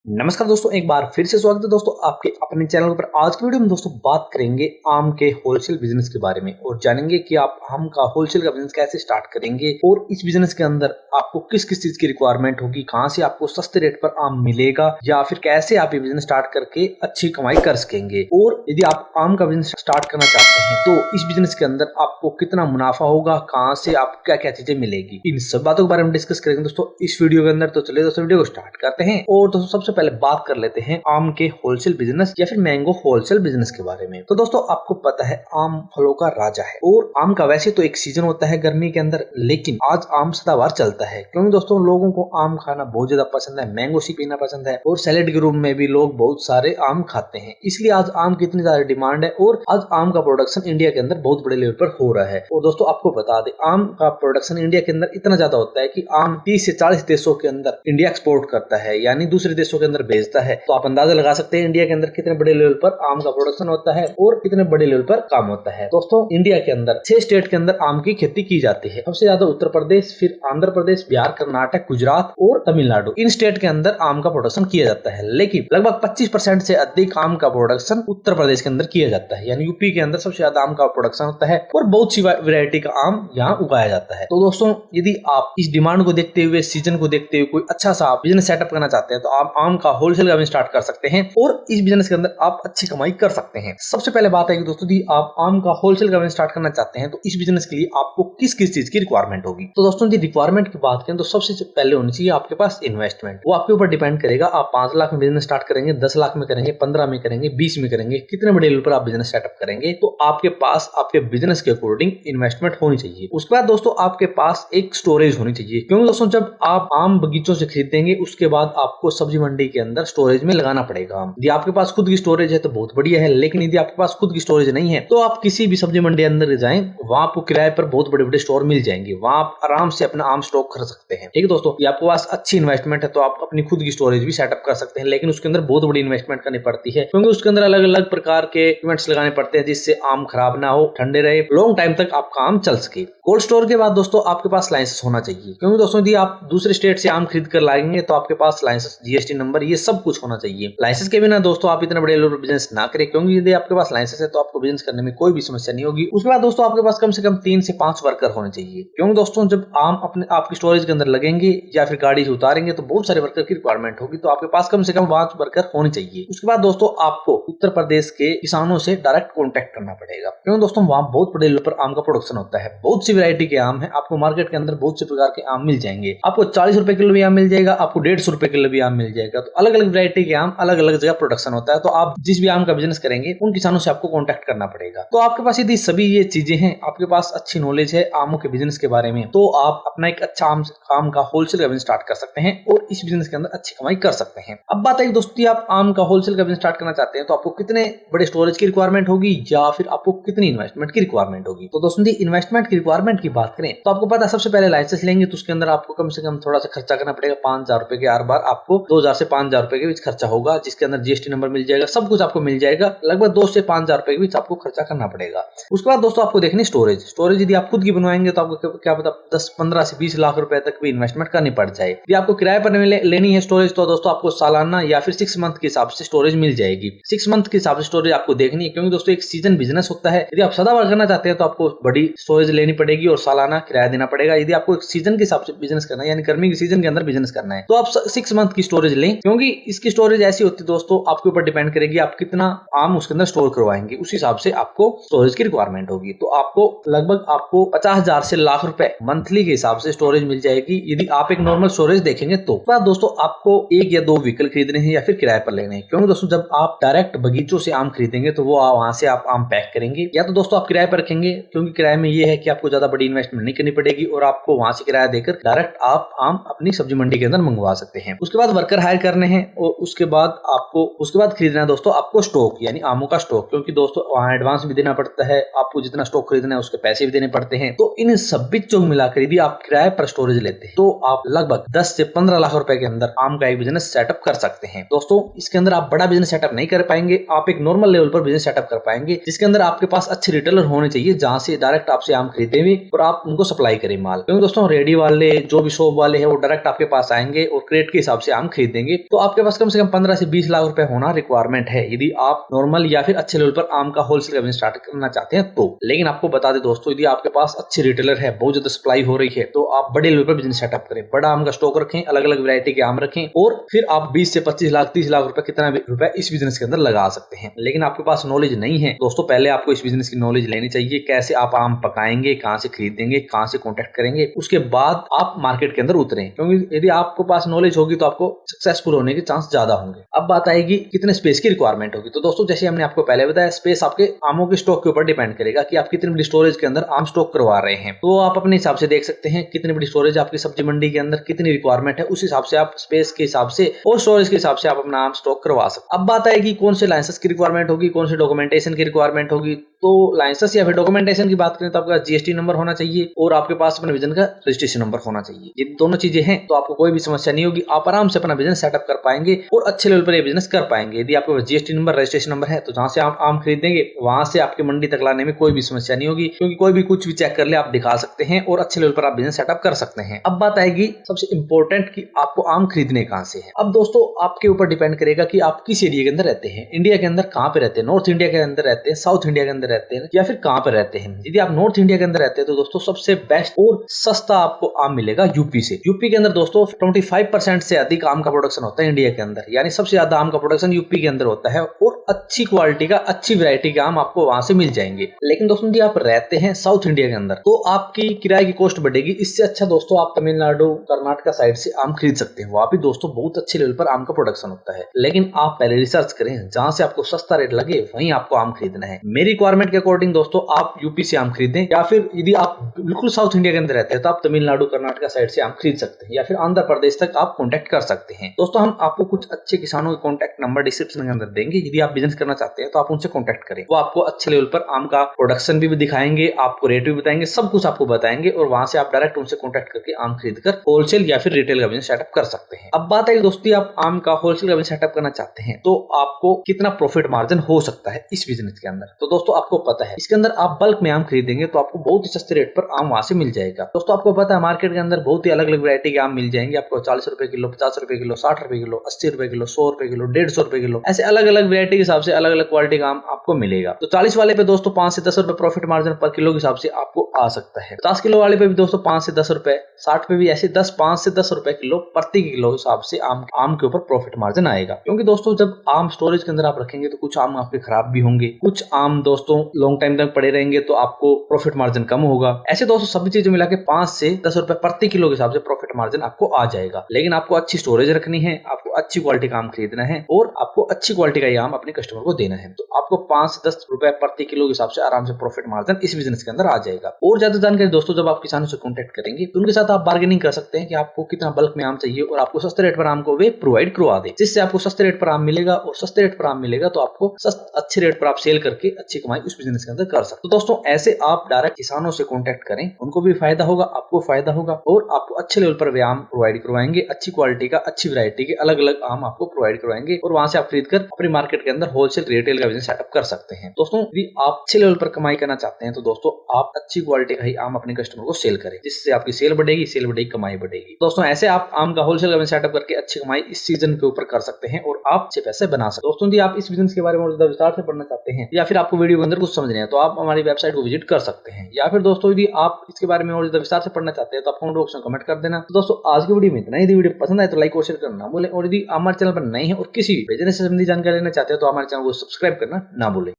नमस्कार दोस्तों, एक बार फिर से स्वागत है दोस्तों आपके अपने चैनल पर। आज की वीडियो में दोस्तों बात करेंगे आम के होलसेल बिजनेस के बारे में और जानेंगे कि आप आम का होलसेल का बिजनेस कैसे स्टार्ट करेंगे और इस बिजनेस के अंदर आपको किस किस चीज की रिक्वायरमेंट होगी, कहां से आपको सस्ते रेट पर आम मिलेगा या फिर कैसे आप ये बिजनेस स्टार्ट करके अच्छी कमाई कर सकेंगे। और यदि आप आम का बिजनेस स्टार्ट करना चाहते हैं तो इस बिजनेस के अंदर आपको कितना मुनाफा होगा, कहाँ से आपको क्या क्या चीजें मिलेगी, इन सब बातों के बारे में डिस्कस करेंगे दोस्तों इस वीडियो के अंदर। तो चलिए दोस्तों वीडियो को स्टार्ट करते हैं। और दोस्तों सबसे पहले बात कर लेते हैं आम के होलसेल बिजनेस या फिर मैंगो होलसेल बिजनेस के बारे में। तो दोस्तों आपको पता है आम फलों का राजा है और आम का वैसे तो एक सीजन होता है गर्मी के अंदर, लेकिन आज आम सदाबहार चलता है क्योंकि दोस्तों लोगों को आम खाना बहुत ज्यादा पसंद है, मैंगो सी पीना पसंद है और सैलेड के रूप में भी लोग बहुत सारे आम खाते हैं। इसलिए आज आम की इतनी ज्यादा डिमांड है और आज आम का प्रोडक्शन इंडिया के अंदर बहुत बड़े लेवल पर हो रहा है। और दोस्तों आपको बता दें आम का प्रोडक्शन इंडिया के अंदर इतना ज्यादा होता है कि आम 30 से 40 देशों के अंदर इंडिया एक्सपोर्ट करता है, यानी दूसरे देशों के अंदर भेजता है। तो आप अंदाजा लगा सकते हैं इंडिया के अंदर कितने बड़े लेवल पर आम का प्रोडक्शन होता है और कितने बड़े लेवल पर काम होता है। दोस्तों इंडिया के अंदर 6 स्टेट के अंदर आम की खेती की जाती है। सबसे ज्यादा उत्तर प्रदेश, फिर आंध्र प्रदेश, बिहार, कर्नाटक, गुजरात और तमिलनाडु, इन स्टेट के अंदर आम का प्रोडक्शन किया जाता है। लेकिन लगभग 25% से अधिक आम का प्रोडक्शन उत्तर प्रदेश के अंदर किया जाता है, यानी यूपी के अंदर सबसे ज्यादा आम का प्रोडक्शन होता है और बहुत सी वैरायटी का आम यहाँ उगाया जाता है। तो दोस्तों यदि आप इस डिमांड को देखते हुए, सीजन को देखते हुए कोई अच्छा सा बिजनेस सेटअप करना चाहते हैं तो आप आम का होलसेल का बिजनेस स्टार्ट कर सकते हैं और इस बिजनेस के अंदर आप अच्छी कमाई कर सकते हैं। सबसे पहले बात है कि दोस्तों यदि आप आम का होलसेल का बिजनेस स्टार्ट करना चाहते हैं तो इस बिजनेस के लिए आपको किस किस चीज की रिक्वायरमेंट होगी। तो दोस्तों यदि रिक्वायरमेंट की बात करें तो सबसे पहले होनी चाहिए आपके पास इन्वेस्टमेंट। वो आपके ऊपर डिपेंड करेगा, आप 5 लाख में बिजनेस स्टार्ट करेंगे, 10 लाख में करेंगे, 15 में करेंगे, 20 में करेंगे, कितने बड़े लेवल पर आप बिजनेस सेटअप करेंगे। तो आपके पास आपके बिजनेस के अकॉर्डिंग इन्वेस्टमेंट होनी चाहिए। उसके बाद दोस्तों आपके पास एक स्टोरेज होनी चाहिए, क्योंकि दोस्तों जब आप आम बगीचों से खरीदेंगे उसके बाद आपको सब्जी मंडी के अंदर स्टोरेज में लगाना पड़ेगा। यदि आपके पास खुद की स्टोरेज है तो बहुत बढ़िया है, लेकिन यदि आपके पास खुद की स्टोरेज नहीं है तो आप किसी भी सब्जी मंडी अंदर जाएं, वहां आपको किराए पर बहुत बड़े बड़े स्टोर मिल जाएंगे, वहां आप आराम से अपना आम स्टॉक कर सकते हैं। ठीक है दोस्तों, ये आपके पास अच्छी इन्वेस्टमेंट है तो आप अपनी खुद की स्टोरेज भी सेटअप कर सकते हैं, लेकिन उसके अंदर बहुत बड़ी इन्वेस्टमेंट करनी पड़ती है क्योंकि उसके अंदर अलग अलग प्रकार के इवेंट्स लगाने पड़ते हैं जिससे आम खराब ना हो, ठंडे रहे, लॉन्ग टाइम तक आपका आम चल सके। कोल्ड स्टोर के बाद दोस्तों आपके पास लाइसेंस होना चाहिए, क्योंकि दोस्तों यदि आप दूसरे स्टेट से आम खरीद कर लाएंगे तो आपके पास लाइसेंस, जीएसटी नंबर, ये सब कुछ होना चाहिए। लाइसेंस के बिना दोस्तों आप इतने बड़े लेवल बिजनेस ना करें, क्योंकि यदि आपके पास लाइसेंस है तो आपको बिजनेस करने में कोई भी समस्या नहीं होगी। उसके बाद दोस्तों आपके पास कम से कम 3 से 5 वर्कर होने चाहिए, क्योंकि दोस्तों जब आम अपने आपकी स्टोरेज के अंदर लगेंगे या फिर गाड़ी से उतारेंगे तो बहुत सारे वर्कर की रिक्वायरमेंट होगी, तो आपके पास कम से कम 5 वर्कर होने चाहिए। उसके बाद दोस्तों आपको उत्तर प्रदेश के किसानों से डायरेक्ट कॉन्टेक्ट करना पड़ेगा, क्योंकि दोस्तों वहाँ बहुत बड़े लेवल पर आम का प्रोडक्शन होता है, बहुत सी वैरायटी के आम है। आपको मार्केट के अंदर बहुत से प्रकार के आम मिल जाएंगे, आपको 40 रुपए किलो भी आम मिल जाएगा, आपको 150 रुपए किलो भी आम मिल जाएगा। तो अलग अलग वैरायटी के आम अलग अलग जगह प्रोडक्शन होता है, तो आप जिस भी आम का बिजनेस करेंगे उन किसानों से आपको कांटेक्ट करना पड़ेगा। तो आपके पास यदि सभी ये चीजें हैं, आपके पास अच्छी नॉलेज है आमों के बिजनेस के बारे में, तो आप अपना एक अच्छा आम का होलसेल का बिजनेस स्टार्ट कर सकते हैं और इस बिजनेस के अंदर अच्छी कमाई कर सकते हैं। अब बात है दोस्तों आप आम का होलसेल का बिजनेस स्टार्ट करना चाहते हैं तो आपको कितने बड़े स्टोरेज की रिक्वायरमेंट होगी या फिर आपको कितनी इन्वेस्टमेंट की रिक्वायरमेंट होगी। तो दोस्तों इन्वेस्टमेंट की रिक्वायरमेंट की बात करें तो आपको पता है सबसे पहले लाइसेंस लेंगे तो उसके अंदर आपको कम से कम थोड़ा सा खर्चा करना पड़ेगा। 5,000 रुपए के हर बार आपको 2,000 से 5,000 रुपए के बीच खर्चा होगा, जिसके अंदर जीएसटी नंबर मिल जाएगा, सब कुछ आपको मिल जाएगा। लगभग 2 से 5,000 रुपए के बीच आपको खर्चा करना पड़ेगा। उसके बाद दोस्तों आपको देखनी स्टोरेज यदि आप खुद की बनवाएंगे तो आपको क्या पता 10, 15 से 20 लाख रुपए तक भी इन्वेस्टमेंट करनी पड़ जाए। यदि आपको किराए पर लेनी है स्टोरेज तो दोस्तों आपको सालाना या फिर 6 मंथ के हिसाब से स्टोरेज मिल जाएगी। 6 मंथ के हिसाब से स्टोरेज आपको देखनी है, क्योंकि दोस्तों एक सीजन बिजनेस होता है। यदि आप सदाबहार करना चाहते हैं तो आपको बड़ी स्टोरेज लेनी पड़ेगी और सालाना किराया देना पड़ेगा। यदि आपको एक सीजन के हिसाब से बिजनेस करना है, यानी गर्मी के सीजन के अंदर बिजनेस करना है, तो आप 6 मंथ की स्टोरेज लें, क्योंकि इसकी स्टोरेज ऐसी होती है दोस्तों आपके ऊपर डिपेंड करेगी आप कितना आम उसके अंदर स्टोर करवाएंगे, उस हिसाब से आपको स्टोरेज की रिक्वायरमेंट होगी। तो आपको लगभग 50,000 से लाख रुपए मंथली के हिसाब से स्टोरेज मिल जाएगी यदि आप एक नॉर्मल स्टोरेज देखेंगे तो। दोस्तों आपको 1 या 2 व्हीकल खरीदने हैं या फिर किराए पर लेने हैं, क्योंकि दोस्तों जब आप डायरेक्ट बगीचों से आम खरीदेंगे तो वो वहां से आप आम पैक करेंगे, या तो दोस्तों आप किराए पर रखेंगे, क्योंकि किराए में ये है कि आपको ज्यादा बड़ी इन्वेस्टमेंट नहीं करनी पड़ेगी और आपको वहां से किराया देकर डायरेक्ट आप आम अपनी सब्जी मंडी के अंदर मंगवा सकते हैं। उसके बाद वर्कर हायर करने हैं और उसके बाद खरीदना है दोस्तों आपको स्टॉक, यानी आमों का स्टॉक, क्योंकि दोस्तों वहां एडवांस भी देना पड़ता है, आपको जितना स्टॉक खरीदना है उसके पैसे भी देने पड़ते हैं। तो इन सभी चीजों मिलाकर यदि आप किराए पर स्टोरेज लेते हैं तो आप लगभग 10 से 15 लाख रुपए के अंदर आम का एक बिजनेस सेटअप कर सकते हैं। दोस्तों इसके अंदर आप बड़ा बिजनेस सेटअप नहीं कर पाएंगे, आप एक नॉर्मल लेवल पर बिजनेस सेटअप कर पाएंगे, जिसके अंदर आपके पास अच्छे रिटेलर होने चाहिए जहां से डायरेक्ट आपसे आम खरीदेंगे और आप उनको सप्लाई करें माल। क्योंकि दोस्तों रेडी वाले जो भी शॉप वाले हैं वो डायरेक्ट आपके पास आएंगे और क्रेट के हिसाब से आम खरीदेंगे करेंगे तो आपके पास कम से कम 15 से 20 लाख रुपए होना रिक्वायरमेंट है यदि आप नॉर्मल या फिर अच्छे लेवल पर आम का होलसेल का बिजनेस स्टार्ट करना चाहते हैं तो। लेकिन आपको बता दें दोस्तों, यदि आपके पास अच्छे रिटेलर है, बहुत ज्यादा सप्लाई हो रही है, तो आप बड़े लेवल पर बिजनेस सेटअप करें, बड़ा आम का स्टॉक रखें, अलग अलग वैरायटी के आम रखें और फिर आप 20 से 25 लाख 30 लाख रुपए कितना भी रुपए इस बिजनेस के अंदर लगा सकते हैं। लेकिन आपके पास नॉलेज नहीं है दोस्तों, पहले आपको इस बिजनेस की नॉलेज लेनी चाहिए, कैसे आप आम पकाएंगे, कहां से खरीदेंगे, कहां से कॉन्टेक्ट करेंगे, उसके बाद आप मार्केट के अंदर उतरें। क्योंकि यदि आपके पास नॉलेज होगी तो आपको सक्सेसफुल होने के चांस ज्यादा होंगे। अब बात आएगी कितने स्पेस की रिक्वायरमेंट होगी। तो दोस्तों जैसे हमने आपको पहले बताया, स्पेस आपके आमों के स्टॉक के ऊपर डिपेंड करेगा कि आप कितनी बड़ी स्टोरेज के अंदर आम स्टॉक करवा रहे हैं। तो आप अपने हिसाब से देख सकते हैं कितनी बड़ी स्टोरेज आपकी सब्जी मंडी के अंदर कितनी रिक्वायरमेंट है, उस हिसाब से आप स्पेस के हिसाब से और स्टोरेज के हिसाब से आप अपना आम स्टॉक करवा सकते। अब बात आएगी कौन से लाइसेंस की रिक्वायरमेंट होगी, कौन से डॉक्यूमेंटेशन की रिक्वायरमेंट होगी। तो लाइसेंस या फिर डॉक्यूमेंटेशन की बात करें तो आपका जीएसटी नंबर होना चाहिए और आपके पास अपने बिजनेस का रजिस्ट्रेशन नंबर होना चाहिए। ये दोनों चीजें हैं तो आपको कोई भी समस्या नहीं होगी, आप आराम से अपना बिजनेस सेटअप कर पाएंगे और अच्छे लेवल पर ये बिजनेस कर पाएंगे। यदि आपके पास जीएसटी नंबर रजिस्ट्रेशन नंबर है तो जहां से आप आम खरीदेंगे वहां से आपकी मंडी तक लाने में कोई भी समस्या नहीं होगी, क्योंकि कोई भी कुछ भी चेक कर ले आप दिखा सकते हैं और अच्छे लेवल पर आप बिजनेस सेटअप कर सकते हैं। अब बात आएगी सबसे इंपॉर्टेंट कि आपको आम खरीदने कहां से है। अब दोस्तों आपके ऊपर डिपेंड करेगा कि आप किस एरिया के अंदर रहते हैं, इंडिया के अंदर कहां पे रहते हैं, नॉर्थ इंडिया के अंदर रहते हैं, साउथ इंडिया के अंदर रहते हैं या फिर कहां पे रहते हैं। यदि आप नॉर्थ इंडिया के अंदर रहते हैं तो दोस्तों सबसे बेस्ट और सस्ता आपको आम मिलेगा यूपी से। यूपी के अंदर दोस्तों 25% से अधिक आम का प्रोडक्शन होता है इंडिया के अंदर, यानी सबसे ज्यादा आम का प्रोडक्शन यूपी के अंदर होता है और अच्छी क्वालिटी का अच्छी वैरायटी के आम आपको वहां से मिल जाएंगे। लेकिन दोस्तों यदि आप रहते हैं साउथ इंडिया के अंदर तो आपकी किराए की कॉस्ट बढ़ेगी। इससे अच्छा दोस्तों आप तमिलनाडु कर्नाटका साइड से आम खरीद सकते हैं, वहां भी दोस्तों बहुत अच्छे लेवल पर आम का प्रोडक्शन होता है। लेकिन आप पहले रिसर्च करें, जहां से आपको सस्ता रेट लगे वहीं आपको आम खरीदना है। मेरी रिक्वायरमेंट के अकॉर्डिंग दोस्तों आप यूपी से आम खरीदें, या फिर यदि आप बिल्कुल साउथ इंडिया के अंदर रहते हैं तो आप तमिलनाडु कर्नाटका साइड से आम खरीद सकते हैं या फिर आंध्र प्रदेश तक आप कॉन्टेक्ट कर सकते हैं। दोस्तों हम आपको कुछ अच्छे किसानों के कॉन्टेक्ट नंबर डिस्क्रिप्शन के अंदर देंगे, यदि आप बिजनेस करना चाहते हैं तो आप उनसे कॉन्टेक्ट करें, वो आपको अच्छे लेवल पर आम का प्रोडक्शन भी दिखाएंगे, आपको रेट भी बताएंगे, सब कुछ आपको बताएंगे और वहां से आप डायरेक्ट उनसे कॉन्टेक्ट करके आम खरीद कर होलसेल या फिर रिटेल का बिजनेस सेटअप कर सकते हैं। अब बात है दोस्तों आप आम का होलसेल का बिजनेस सेटअप करना चाहते हैं तो आपको कितना प्रॉफिट मार्जिन हो सकता है इस बिजनेस के अंदर। तो दोस्तों आपको पता है इसके अंदर आप बल्क में आम खरीदेंगे तो आपको बहुत ही सस्ते रेट पर आम वहां से मिल जाएगा। दोस्तों आपको पता है मार्केट के अंदर बहुत ही अलग अलग वैरायटी के आम मिल जाएंगे आपको, 40 रुपए किलो, 50 रुपए किलो, 60 रुपए किलो, 80 रुपए किलो, 100 रुपए किलो, 150 रुपए किलो, ऐसे अलग अलग वैरायटी के हिसाब से अलग अलग क्वालिटी का आम आपको मिलेगा। तो 40 वाले पे दोस्तों 5 से 10 रुपए प्रॉफिट मार्जिन पर किलो के हिसाब से आपको आ सकता है। 50 किलो वाले पे भी दोस्तों 5 से 10 रुपए, 60 पे भी ऐसे 5 से 10 रुपए किलो प्रति किलो हिसाब से आम के ऊपर प्रॉफिट मार्जिन आएगा। क्योंकि दोस्तों जब आम स्टोरेज के अंदर आप रखेंगे तो कुछ आम आपके खराब भी होंगे, कुछ आम दोस्तों लॉन्ग टाइम तक पड़े रहेंगे तो आपको प्रॉफिट मार्जिन कम होगा। ऐसे दोस्तों सभी चीजें मिला के 5 से 10 रुपए प्रति किलो के हिसाब से प्रॉफिट मार्जिन आपको आ जाएगा। लेकिन आपको अच्छी स्टोरेज रखनी है, आपको अच्छी क्वालिटी का आम खरीदना है और आपको अच्छी क्वालिटी का ये आम अपने कस्टमर को देना है। तो आपको 5 से 10 रुपए प्रति किलो के हिसाब से आराम से प्रॉफिट मार्जिन इस बिजनेस के अंदर आ जाएगा। और ज्यादा जानकारी दोस्तों जब आप किसानों से कॉन्टेक्ट करेंगे तो उनके साथ आप बार्गेनिंग कर सकते हैं कि आपको कितना बल्क में आम चाहिए और आपको सस्ते रेट पर आम को वे प्रोवाइड करवा दे, जिससे आपको सस्ते रेट पर आम मिलेगा और सस्ते रेट पर आम मिलेगा तो आपको अच्छे रेट पर आप सेल करके अच्छी कमाई उस बिजनेस के अंदर कर सकते। तो दोस्तों ऐसे आप डायरेक्ट किसानों से कॉन्टेक्ट करें, उनको भी फायदा होगा, आपको फायदा होगा और आपको अच्छे लेवल पर वे आम प्रोवाइड करवाएंगे, अच्छी क्वालिटी का अच्छी वैरायटी के अलग अलग आम आपको प्रोवाइड करवाएंगे और वहां से आप खरीद कर अपनी मार्केट के अंदर होलसेल रिटेल का बिजनेस सेटअप कर सकते हैं। दोस्तों यदि आप अच्छे लेवल पर कमाई करना चाहते हैं तो दोस्तों आप अच्छी क्वालिटी का ही आम अपने कस्टमर को सेल करें, जिससे आपकी सेल बढ़ेगी, कमाई बढ़ेगी। दोस्तों ऐसे आप आम का होलसेल का बिजनेस सेटअप करके अच्छी कमाई इस सीजन के ऊपर कर सकते हैं और आप अच्छे पैसे बना सकते हैं। दोस्तों यदि आप इस बिजनेस के बारे में और ज्यादा विस्तार से पढ़ना चाहते हैं या फिर आपको वीडियो के अंदर कुछ समझना है तो आप हमारी वेबसाइट को विजिट कर सकते हैं, या फिर दोस्तों यदि आप इसके बारे में और ज्यादा विस्तार से पढ़ना चाहते हैं तो आप कमेंट बॉक्स में कमेंट कर देना। तो दोस्तों आज की वीडियो में इतना ही। यदि वीडियो पसंद आए तो लाइक और शेयर करना ना भूलें और यदि हमारे चैनल पर नए हैं और किसी बिजनेस से संबंधित जानकारी लेना चाहते हैं तो हमारे चैनल को सब्सक्राइब करना ना भूलें।